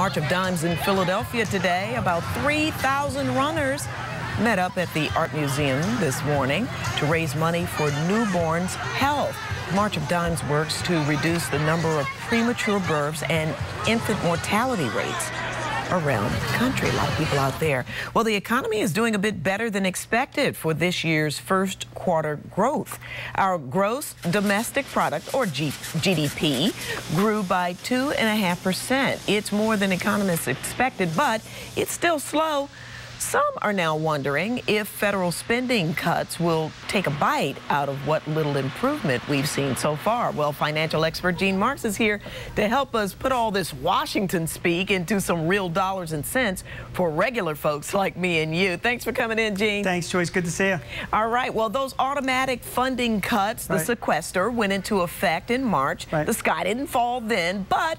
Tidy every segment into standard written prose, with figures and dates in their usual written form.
March of Dimes in Philadelphia today. About 3,000 runners met up at the Art Museum this morning to raise money for newborns' health. March of Dimes works to reduce the number of premature births and infant mortality rates around the country. A lot of people out there. Well, the economy is doing a bit better than expected for this year's first quarter growth. Our gross domestic product, or GDP, grew by 2.5%. It's more than economists expected, but it's still slow. Some are now wondering if federal spending cuts will take a bite out of what little improvement we've seen so far. Well, financial expert Gene Marks is here to help us put all this Washington speak into some real dollars and cents for regular folks like me and you. Thanks for coming in, Gene. Thanks, Joyce. Good to see you. All right. Well, those automatic funding cuts, the sequester, went into effect in March. The sky didn't fall then, but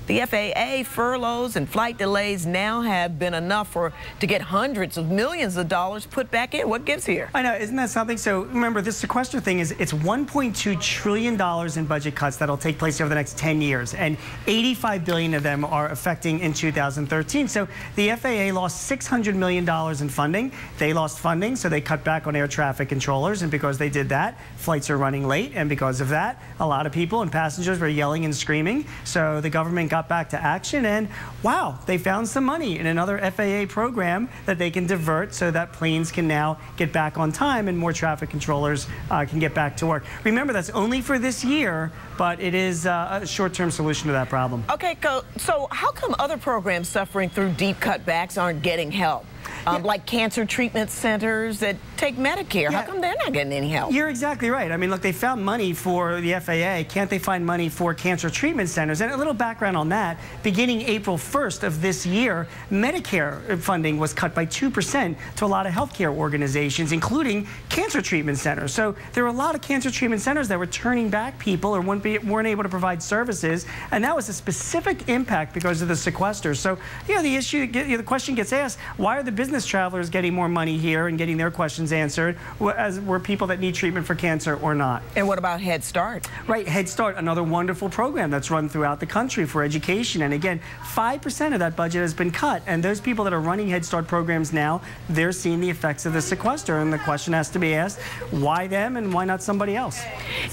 the FAA furloughs and flight delays now have been enough to get hundreds of millions of dollars put back in. What gives here? I know, isn't that something? So remember, this sequester thing it's $1.2 trillion in budget cuts that'll take place over the next 10 years, and 85 billion of them are affecting in 2013. So the FAA lost $600 million in funding. They lost funding, so they cut back on air traffic controllers, and because they did that, flights are running late, and because of that, a lot of people and passengers were yelling and screaming. So the government got back to action, and wow, they found some money in another FAA program that they can divert so that planes can now get back on time and more traffic controllers can get back to work. Remember, that's only for this year, but it is a short-term solution to that problem. Okay, so how come other programs suffering through deep cutbacks aren't getting help? Like cancer treatment centers that take Medicare. How come they're not getting any help? You're exactly right. I mean, look, they found money for the FAA. Can't they find money for cancer treatment centers? And a little background on that. Beginning April 1st of this year, Medicare funding was cut by 2% to a lot of healthcare organizations, including cancer treatment centers. So there were a lot of cancer treatment centers that were turning back people or weren't able to provide services, and that was a specific impact because of the sequester. So, the question gets asked, why are the business travelers getting more money here and getting their questions answered, as were people that need treatment for cancer or not? And what about Head Start? Right, Head Start, another wonderful program that's run throughout the country for education. And again, 5% of that budget has been cut. And those people that are running Head Start programs now, they're seeing the effects of the sequester. And the question has to be asked, why them and why not somebody else?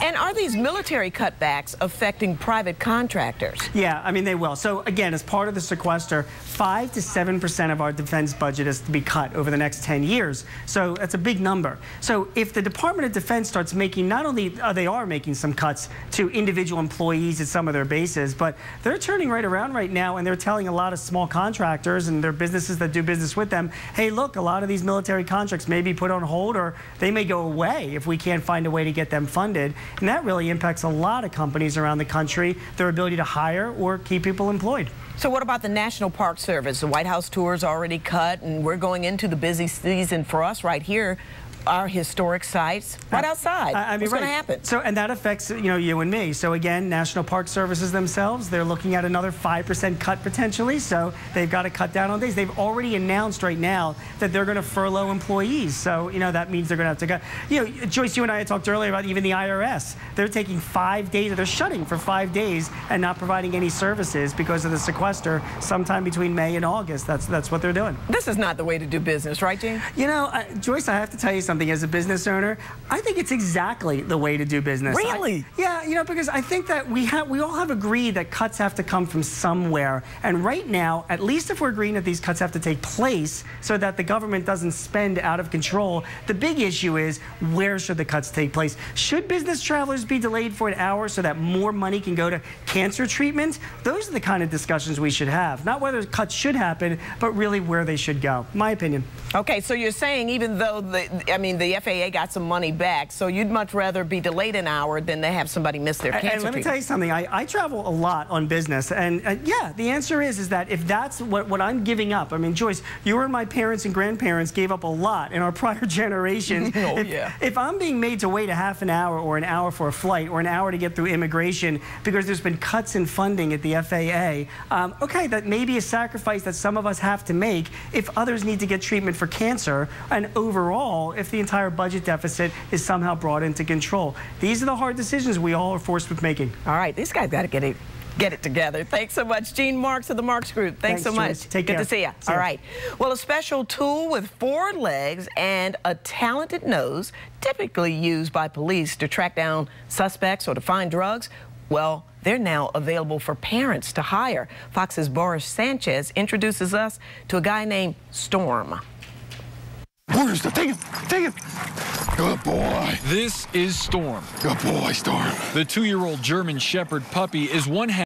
And are these military cutbacks affecting private contractors? Yeah, I mean, they will. So again, as part of the sequester, 5 to 7% of our defense budget is to be cut over the next 10 years. So that's a big number. So if the Department of Defense starts making, not only they are making some cuts to individual employees at some of their bases, but they're turning right around right now and they're telling a lot of small contractors and their businesses that do business with them, hey, look, a lot of these military contracts may be put on hold or they may go away if we can't find a way to get them funded. And that really impacts a lot of companies around the country, their ability to hire or keep people employed. So what about the National Park Service? The White House tour is already cut, and we're going into the busy season for us right here. Our historic sites right outside. What's going to happen? So, and that affects, you and me. So again, National Park Services themselves, they're looking at another 5% cut potentially. So they've got to cut down on days. They've already announced right now that they're going to furlough employees. So, that means they're going to have to cut. Joyce, you and I had talked earlier about even the IRS. They're taking 5 days, or they're shutting for 5 days and not providing any services because of the sequester sometime between May and August. That's what they're doing. This is not the way to do business, right, Gene? Joyce, I have to tell you something. As a business owner, I think it's exactly the way to do business. Really? Yeah, because I think that we all have agreed that cuts have to come from somewhere. And right now, at least if we're agreeing that these cuts have to take place so that the government doesn't spend out of control, the big issue is, where should the cuts take place? Should business travelers be delayed for an hour so that more money can go to cancer treatment? Those are the kind of discussions we should have. Not whether cuts should happen, but really where they should go. My opinion. Okay, so you're saying even though the FAA got some money back, so you'd much rather be delayed an hour than to have somebody miss their cancer treatment. And let me tell you something. I travel a lot on business, and yeah, the answer is that if that's what I'm giving up, I mean, Joyce, you and my parents and grandparents gave up a lot in our prior generations. If I'm being made to wait a half an hour or an hour for a flight or an hour to get through immigration because there's been cuts in funding at the FAA, okay, that may be a sacrifice that some of us have to make if others need to get treatment for cancer, and overall, if the entire budget deficit is somehow brought into control. These are the hard decisions we all are forced with making. All right, these guys got to get it get it together. Thanks so much, Gene Marks of the Marks Group. Thanks so much. Joyce. Take care. Good to see you. All right. Well, a special tool with 4 legs and a talented nose, typically used by police to track down suspects or to find drugs, well, they're now available for parents to hire. Fox's Boris Sanchez introduces us to a guy named Storm. Where's the take it? Good boy. This is Storm. Good boy, Storm. The 2-year-old German Shepherd puppy is one half